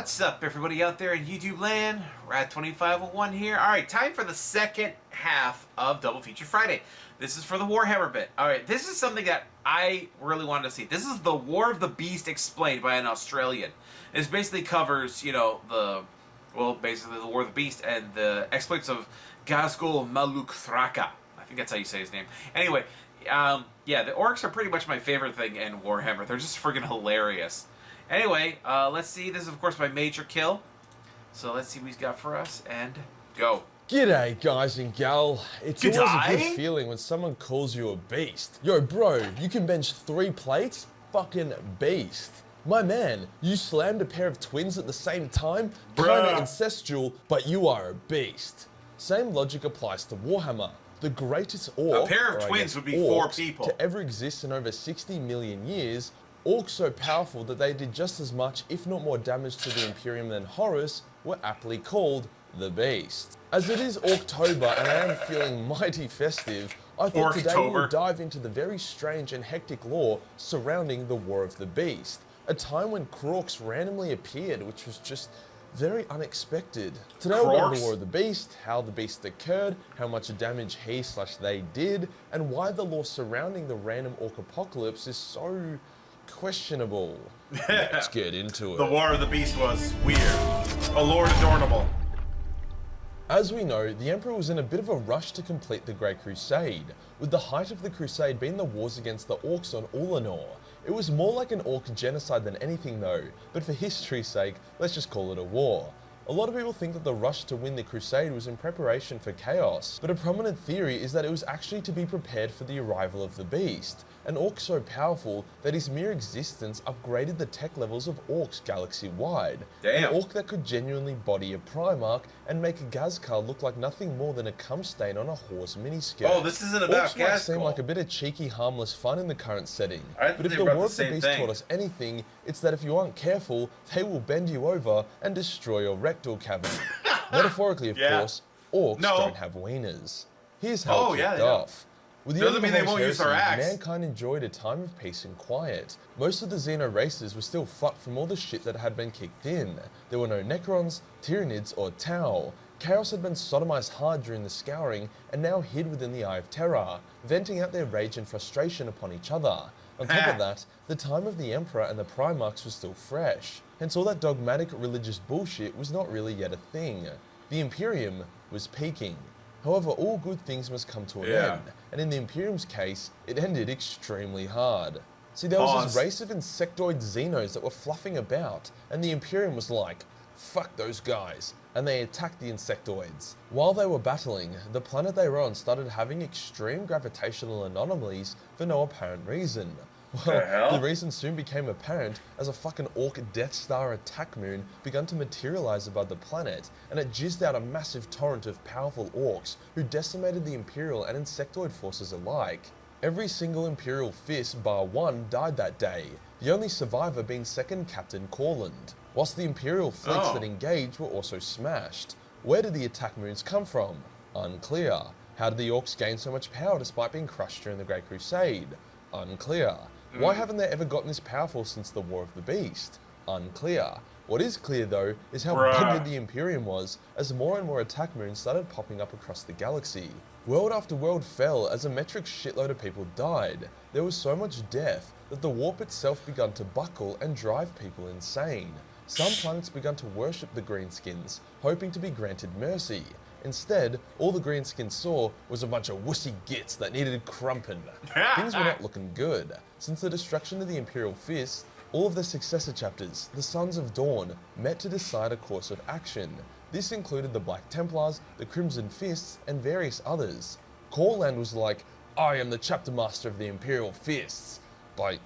What's up, everybody out there in YouTube land? Rat2501 here. Alright, time for the second half of Double Feature Friday. This is for the Warhammer bit. Alright, this is something that I really wanted to see. This is the War of the Beast explained by an Australian. This basically covers, basically the War of the Beast and the exploits of Gazgul Maluk Thraka. I think that's how you say his name. Anyway, yeah, the orcs are pretty much my favorite thing in Warhammer. They're just friggin' hilarious. Anyway, let's see. This is, of course, my major kill. So let's see what he's got for us, and go. G'day, guys and gal. It's always a good feeling when someone calls you a beast. Yo, bro, you can bench 3 plates? Fucking beast. My man, you slammed a pair of twins at the same time? Kinda incestual, but you are a beast. Same logic applies to Warhammer. The greatest orc, a pair of twins would be 4 people, to ever exist in over 60 million years. Orcs so powerful that they did just as much, if not more damage to the Imperium than Horus, were aptly called the Beast. As it is October and I am feeling mighty festive, I thought today we would dive into the very strange and hectic lore surrounding the War of the Beast, a time when Kroorks randomly appeared, which was just very unexpected. Today we'll go over the War of the Beast, how the Beast occurred, how much damage he/they did, and why the lore surrounding the random orc apocalypse is so questionable. Let's get into it. The War of the Beast was weird. A Lord of Dornable. As we know, the Emperor was in a bit of a rush to complete the Great Crusade, with the height of the Crusade being the wars against the Orcs on Ullanor. It was more like an Orc genocide than anything though, but for history's sake, let's just call it a war. A lot of people think that the rush to win the Crusade was in preparation for chaos, but a prominent theory is that it was actually to be prepared for the arrival of the Beast, an orc so powerful that his mere existence upgraded the tech levels of orcs galaxy-wide. An orc that could genuinely body a Primarch and make a Ghazghkull look like nothing more than a cum stain on a horse miniskirt. Oh, this isn't about Orcs might seem like a bit of cheeky, harmless fun in the current setting, but if the War of the Beast taught us anything, it's that if you aren't careful, they will bend you over and destroy your rectal cavity. Metaphorically, of course, orcs don't have wieners. Here's how it kicked off. With the Doesn't mean they won't use their axe. Mankind enjoyed a time of peace and quiet. Most of the Xeno races were still fucked from all the shit that had been kicked in. There were no Necrons, Tyranids, or Tau. Chaos had been sodomized hard during the Scouring and now hid within the Eye of Terror, venting out their rage and frustration upon each other. On top of that, the time of the Emperor and the Primarchs was still fresh, hence all that dogmatic religious bullshit was not really yet a thing. The Imperium was peaking. However, all good things must come to an end, and in the Imperium's case, it ended extremely hard. See, there was this race of insectoid Xenos that were fluffing about, and the Imperium was like, fuck those guys, and they attacked the insectoids. While they were battling, the planet they were on started having extreme gravitational anomalies for no apparent reason. Well, the reason soon became apparent as a fucking orc Death Star attack moon began to materialize above the planet, and it jizzed out a massive torrent of powerful orcs who decimated the Imperial and Insectoid forces alike. Every single Imperial fist bar one died that day, the only survivor being 2nd Captain Corland, whilst the Imperial fleets that engaged were also smashed. Where did the attack moons come from? Unclear. How did the orcs gain so much power despite being crushed during the Great Crusade? Unclear. Why haven't they ever gotten this powerful since the War of the Beast? Unclear. What is clear though is how big the Imperium was as more and more attack moons started popping up across the galaxy. World after world fell as a metric shitload of people died. There was so much death that the warp itself began to buckle and drive people insane. Some planets began to worship the Greenskins, hoping to be granted mercy. Instead, all the Greenskins saw was a bunch of wussy gits that needed crumping. Things were not looking good. Since the destruction of the Imperial Fists, all of the successor chapters, the Sons of Dawn, met to decide a course of action. This included the Black Templars, the Crimson Fists, and various others. Corland was like, I am the chapter master of the Imperial Fists, by,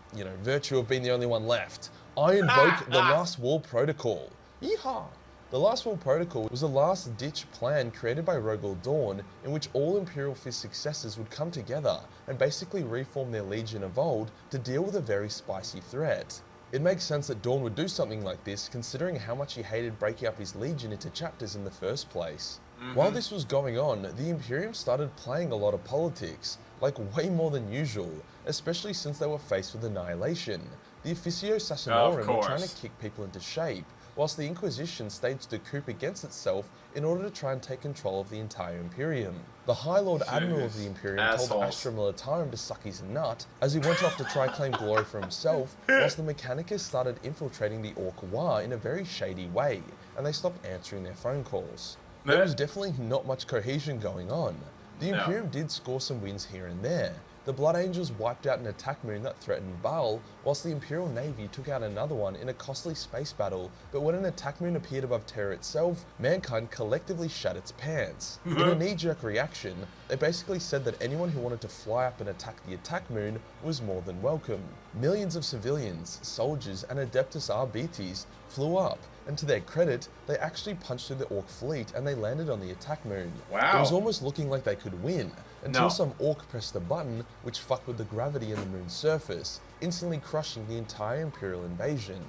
virtue of being the only one left. I invoke the Last War Protocol. Yeehaw! The Last War Protocol was a last-ditch plan created by Rogel Dawn in which all Imperial Fist successors would come together and basically reform their legion of old to deal with a very spicy threat. It makes sense that Dawn would do something like this considering how much he hated breaking up his legion into chapters in the first place. While this was going on, the Imperium started playing a lot of politics, like way more than usual, especially since they were faced with annihilation. The Officio Assassinorum were trying to kick people into shape, whilst the Inquisition staged a coup against itself in order to try and take control of the entire Imperium. The High Lord Admiral of the Imperium told the Astra Militarum to suck his nut as he went off to try claim glory for himself, whilst the Mechanicus started infiltrating the Orc War in a very shady way, and they stopped answering their phone calls. There was definitely not much cohesion going on. The Imperium did score some wins here and there. The Blood Angels wiped out an attack moon that threatened Baal, whilst the Imperial Navy took out another one in a costly space battle, but when an attack moon appeared above Terra itself, mankind collectively shat its pants. In a knee-jerk reaction, they basically said that anyone who wanted to fly up and attack the attack moon was more than welcome. Millions of civilians, soldiers, and Adeptus Arbites flew up, and to their credit, they actually punched through the Orc fleet and they landed on the attack moon. Wow. It was almost looking like they could win, until some Orc pressed a button which fucked with the gravity in the moon's surface, instantly crushing the entire Imperial invasion.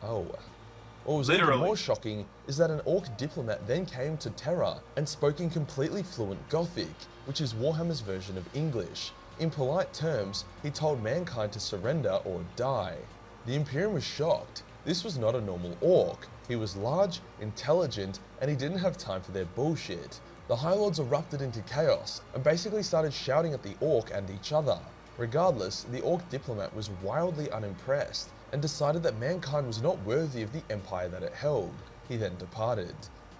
Oh. What was even more shocking is that an Orc diplomat then came to Terra and spoke in completely fluent Gothic, which is Warhammer's version of English. In polite terms, he told mankind to surrender or die. The Imperium was shocked. This was not a normal Orc. He was large, intelligent, and he didn't have time for their bullshit. The High Lords erupted into chaos and basically started shouting at the Orc and each other. Regardless, the Orc diplomat was wildly unimpressed and decided that mankind was not worthy of the empire that it held. He then departed.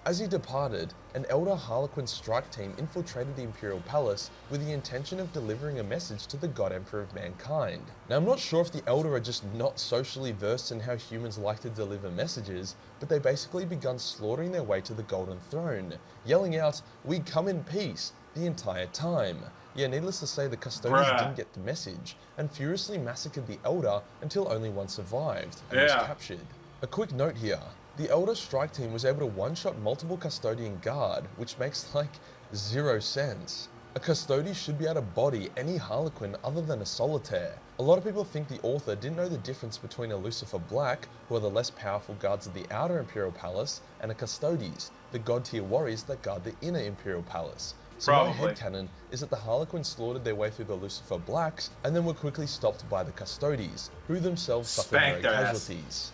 As he departed, an Elder Harlequin strike team infiltrated the Imperial Palace with the intention of delivering a message to the God Emperor of mankind. Now, I'm not sure if the Elder are just not socially versed in how humans like to deliver messages, but they basically begun slaughtering their way to the Golden Throne, yelling out, "We come in peace," the entire time. Yeah, needless to say, the Custodians didn't get the message, and furiously massacred the Elder until only one survived, and was captured. A quick note here. The Elder strike team was able to one-shot multiple Custodian guard, which makes like 0 sense. A Custodian should be able to body any Harlequin other than a Solitaire. A lot of people think the author didn't know the difference between a Lucifer Black, who are the less powerful guards of the outer Imperial Palace, and a Custodes, the god-tier warriors that guard the inner Imperial Palace. So my headcanon is that the Harlequins slaughtered their way through the Lucifer Blacks, and then were quickly stopped by the Custodes, who themselves suffered no casualties.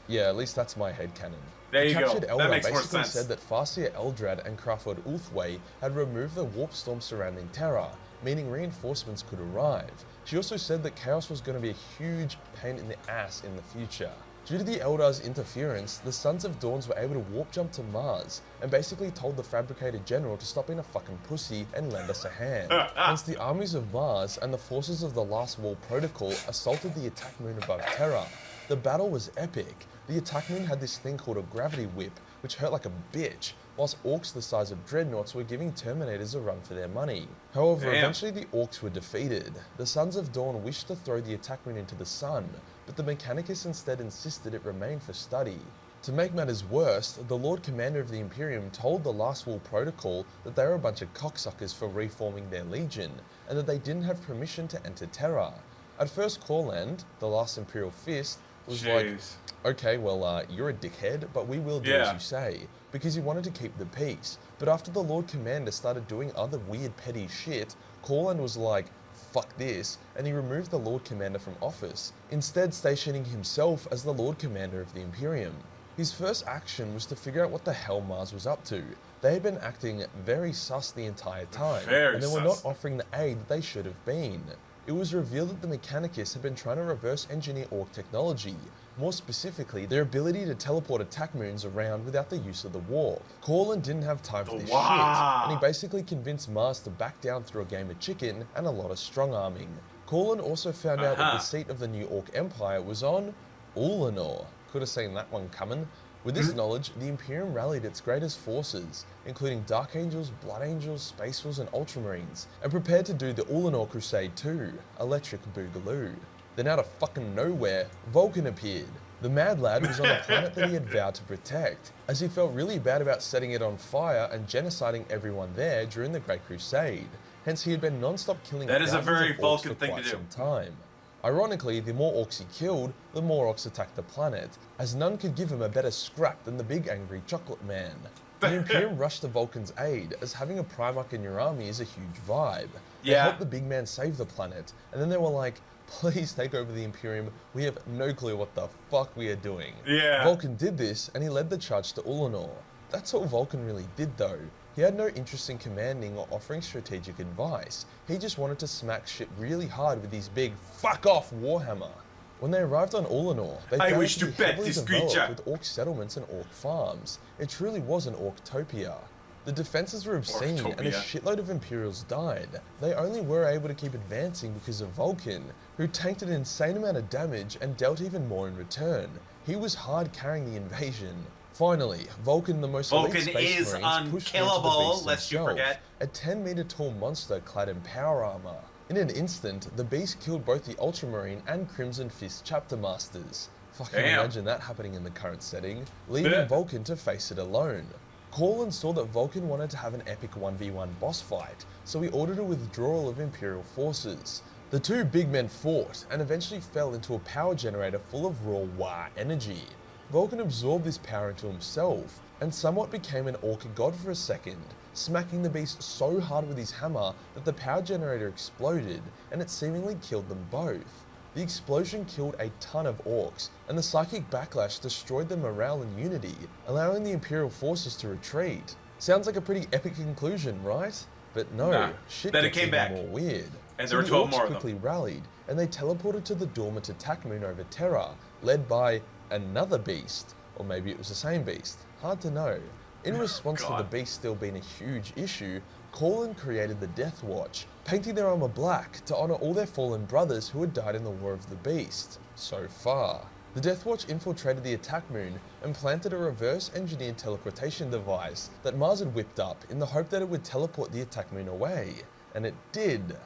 Yeah, at least that's my headcanon. There you the captured go. Elder That makes more basically sense. said that Farseer Eldrad and Crawford Ulthway had removed the warp storm surrounding Terra, meaning reinforcements could arrive. She also said that Chaos was going to be a huge pain in the ass in the future. Due to the Eldar's interference, the Sons of Dawns were able to warp jump to Mars, and basically told the Fabricator General to stop being a fucking pussy and lend us a hand. Hence the armies of Mars and the forces of the Last Wall Protocol assaulted the attack moon above Terra. The battle was epic. The attack moon had this thing called a gravity whip, which hurt like a bitch, whilst orcs the size of dreadnoughts were giving Terminators a run for their money. However, eventually the orcs were defeated. The Sons of Dawn wished to throw the attack moon into the sun, but the Mechanicus instead insisted it remain for study. To make matters worse, the Lord Commander of the Imperium told the Last Wall Protocol that they were a bunch of cocksuckers for reforming their legion, and that they didn't have permission to enter Terra. At first, Corland, the last Imperial Fist, was like, okay, well, you're a dickhead, but we will do as you say, because he wanted to keep the peace. But after the Lord Commander started doing other weird petty shit, Corland was like, fuck this, and he removed the Lord Commander from office, instead stationing himself as the Lord Commander of the Imperium. His first action was to figure out what the hell Mars was up to. They had been acting very sus the entire time, and they were not offering the aid that they should have been. It was revealed that the Mechanicus had been trying to reverse engineer Orc technology, more specifically, their ability to teleport attack moons around without the use of the warp. Corland didn't have time for this shit, and he basically convinced Mars to back down through a game of chicken and a lot of strong-arming. Corland also found out that the seat of the new Orc Empire was on Ullanor. Could have seen that one coming. With this knowledge, the Imperium rallied its greatest forces, including Dark Angels, Blood Angels, Space Wolves, and Ultramarines, and prepared to do the Ullanor Crusade too, Electric Boogaloo. Then out of fucking nowhere, Vulcan appeared. The Mad Lad was on the planet that he had vowed to protect, as he felt really bad about setting it on fire and genociding everyone there during the Great Crusade. Hence he had been non-stop killing thousands of orcs for quite some time. Ironically, the more orcs he killed, the more orcs attacked the planet, as none could give him a better scrap than the big angry chocolate man. The Imperium rushed to Vulcan's aid, as having a Primarch in your army is a huge vibe. They helped the big man save the planet, and then they were like, please take over the Imperium. We have no clue what the fuck we are doing. Yeah. Vulcan did this, and he led the charge to Ulanor. That's all Vulcan really did though. He had no interest in commanding or offering strategic advice. He just wanted to smack shit really hard with his big fuck off warhammer. When they arrived on Ulanor, they I found wish it to to be bet heavily this developed creature. with orc settlements and orc farms. It truly was an orctopia. The defenses were obscene, and a Orctopia. shitload of Imperials died. They only were able to keep advancing because of Vulcan, who tanked an insane amount of damage and dealt even more in return. He was hard carrying the invasion. Finally, Vulcan, the most elite Vulcan space is marines, pushed through to the unkillable, beast lest you himself, forget. a 10-meter tall monster clad in power armor. In an instant, the beast killed both the Ultramarine and Crimson Fist chapter masters. Fucking Damn. imagine that happening in the current setting, leaving Yeah. Vulcan to face it alone. Corlin saw that Vulcan wanted to have an epic 1v1 boss fight, so he ordered a withdrawal of Imperial forces. The two big men fought, and eventually fell into a power generator full of raw Wa energy. Vulcan absorbed this power into himself, and somewhat became an orc god for a second, smacking the beast so hard with his hammer that the power generator exploded, and it seemingly killed them both. The explosion killed a ton of orcs, and the psychic backlash destroyed their morale and unity, allowing the Imperial forces to retreat. Sounds like a pretty epic conclusion, right? But no, Nah. shit Then it gets came even back. more weird. And So there were the 12 orcs more of them. quickly rallied, and they teleported to the dormant attack moon over Terra, led by another beast. Or maybe it was the same beast. Hard to know. In response to the God. beast still being a huge issue, Corlin created the Death Watch, painting their armor black to honor all their fallen brothers who had died in the War of the Beast. So far. The Death Watch infiltrated the attack moon and planted a reverse-engineered teleportation device that Mars had whipped up in the hope that it would teleport the attack moon away. And it did.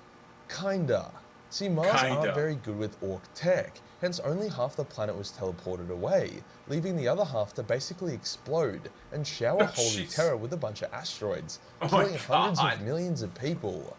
Kinda. See, Mars Kinda. aren't very good with orc tech, hence only half the planet was teleported away, leaving the other half to basically explode and shower Oh, holy jeez. terror with a bunch of asteroids, Oh my killing hundreds God. of millions of people.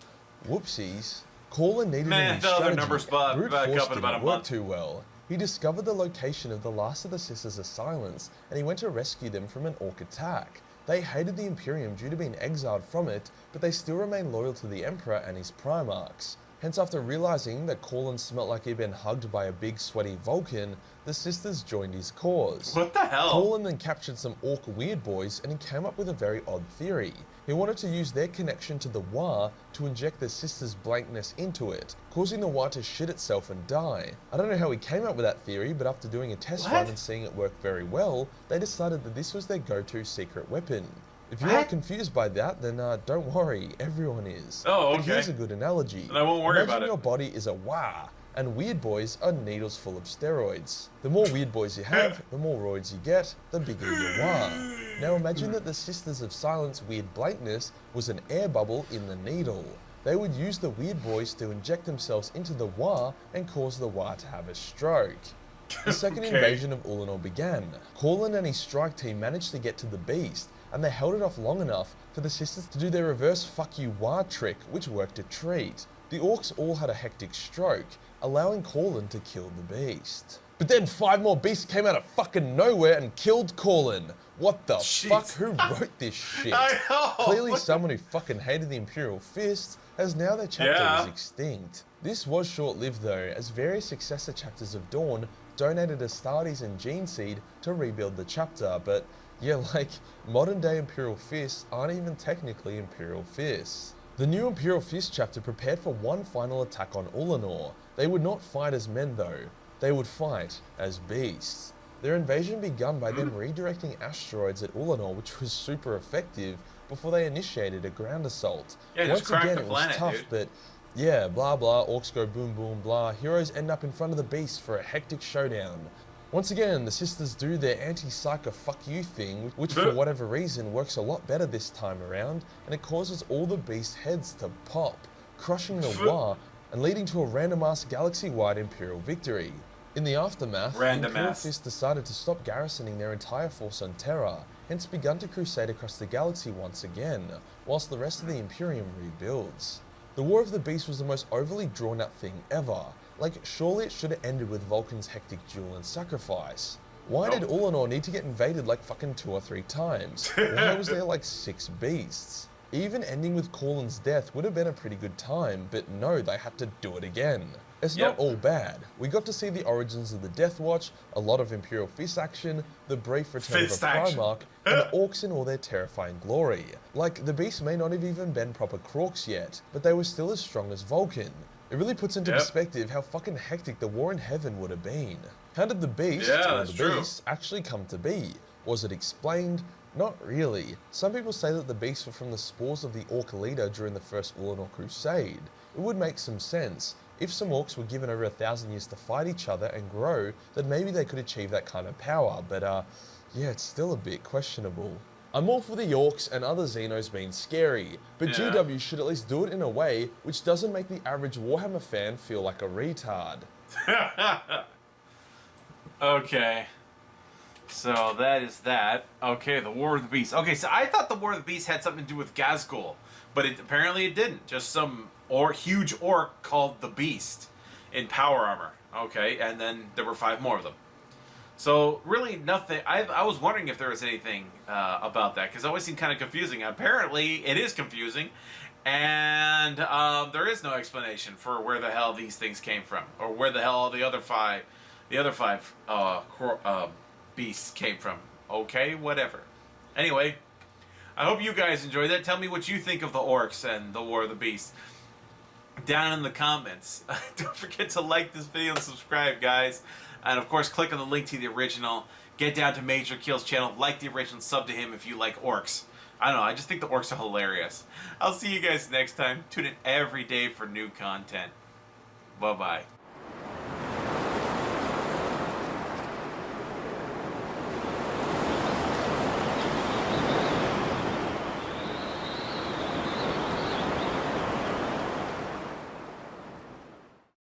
Whoopsies. Corlin needed Man, a new the other strategy. numbers Brute back force up in about didn't a work month. too well. He discovered the location of the last of the Sisters of Silence, and he went to rescue them from an orc attack. They hated the Imperium due to being exiled from it, but they still remained loyal to the Emperor and his Primarchs. Hence, after realizing that Corlin smelt like he'd been hugged by a big sweaty Vulcan, the sisters joined his cause. What the hell? Corlin then captured some orc weird boys, and he came up with a very odd theory. He wanted to use their connection to the Wa to inject the sisters' blankness into it, causing the Wa to shit itself and die. I don't know how he came up with that theory, but after doing a test What? run and seeing it work very well, they decided that this was their go-to secret weapon. If you're What? not confused by that, then don't worry, everyone is. Oh, But okay. here's a good analogy. Then I won't worry Imagine about it. your body is a Wa, and weird boys are needles full of steroids. The more weird boys you have, the more roids you get, the bigger you are. Now imagine that the Sisters of Silence weird blankness was an air bubble in the needle. They would use the weird boys to inject themselves into the Wa and cause the Wa to have a stroke. The second Okay. invasion of Ulanor began. Corlin and his strike team managed to get to the beast, and they held it off long enough for the sisters to do their reverse fuck you Wa trick, which worked a treat. The orcs all had a hectic stroke, allowing Corlin to kill the beast. But then 5 more beasts came out of fucking nowhere and killed Corlin. What the Jeez. fuck? Who wrote this shit? I know. Clearly What the- someone who fucking hated the Imperial Fist, as now their chapter Yeah. is extinct. This was short-lived though, as various successor chapters of Dawn donated Astartes and Geneseed to rebuild the chapter, but yeah, like, modern day Imperial Fists aren't even technically Imperial Fists. The new Imperial Fist chapter prepared for one final attack on Ulanor. They would not fight as men though, they would fight as beasts. Their invasion begun by them redirecting asteroids at Ulanor, which was super effective, before they initiated a ground assault. Yeah, just Once crack again, the it was planet, tough, dude. but yeah, blah blah, orcs go boom boom blah, heroes end up in front of the beast for a hectic showdown. Once again, the sisters do their anti-psycho fuck you thing, which for whatever reason works a lot better this time around, and it causes all the beast heads to pop, crushing the Wa and leading to a random-ass galaxy-wide Imperial victory. In the aftermath, the Random Imperial ass. Fist decided to stop garrisoning their entire force on Terra, hence begun to crusade across the galaxy once again, whilst the rest of the Imperium rebuilds. The War of the Beast was the most overly drawn-out thing ever. Like, surely it should have ended with Vulcan's hectic duel and sacrifice. Why did Ulanor need to get invaded like fucking 2 or 3 times? Why was there like 6 beasts? Even ending with Corlin's death would have been a pretty good time, but no, they had to do it again. It's Yep. not all bad. We got to see the origins of the Death Watch, a lot of Imperial Fist action, the brief return Fist of a action. Primarch, and the Orcs in all their terrifying glory. Like, the beasts may not have even been proper Krorks yet, but they were still as strong as Vulcan. It really puts into Yep. perspective how fucking hectic the war in heaven would have been. How did the beast, Yeah, or that's the true. beasts, actually come to be? Was it explained? Not really. Some people say that the beasts were from the spores of the Orc leader during the First Ullanor Crusade. It would make some sense. If some orcs were given over 1,000 years to fight each other and grow, then maybe they could achieve that kind of power, but yeah, it's still a bit questionable. I'm all for the orcs and other Xenos being scary, but Yeah. GW should at least do it in a way which doesn't make the average Warhammer fan feel like a retard. Okay. So that is that. Okay, the War of the Beast. Okay, so I thought the War of the Beast had something to do with Ghazghkull, but apparently it didn't. Just some huge orc called the Beast in power armor. Okay, and then there were 5 more of them. So really nothing. I was wondering if there was anything about that, because it always seemed kind of confusing. Apparently it is confusing, and there is no explanation for where the hell these things came from, or where the hell the other five beasts came from. Okay, whatever. Anyway, I hope you guys enjoyed that. Tell me what you think of the orcs and the War of the Beast down in the comments. Don't forget to like this video and subscribe, guys. And of course, click on the link to the original. Get down to Major Kill's channel. Like the original. Sub to him if you like orcs. I don't know. I just think the orcs are hilarious. I'll see you guys next time. Tune in every day for new content. Bye-bye.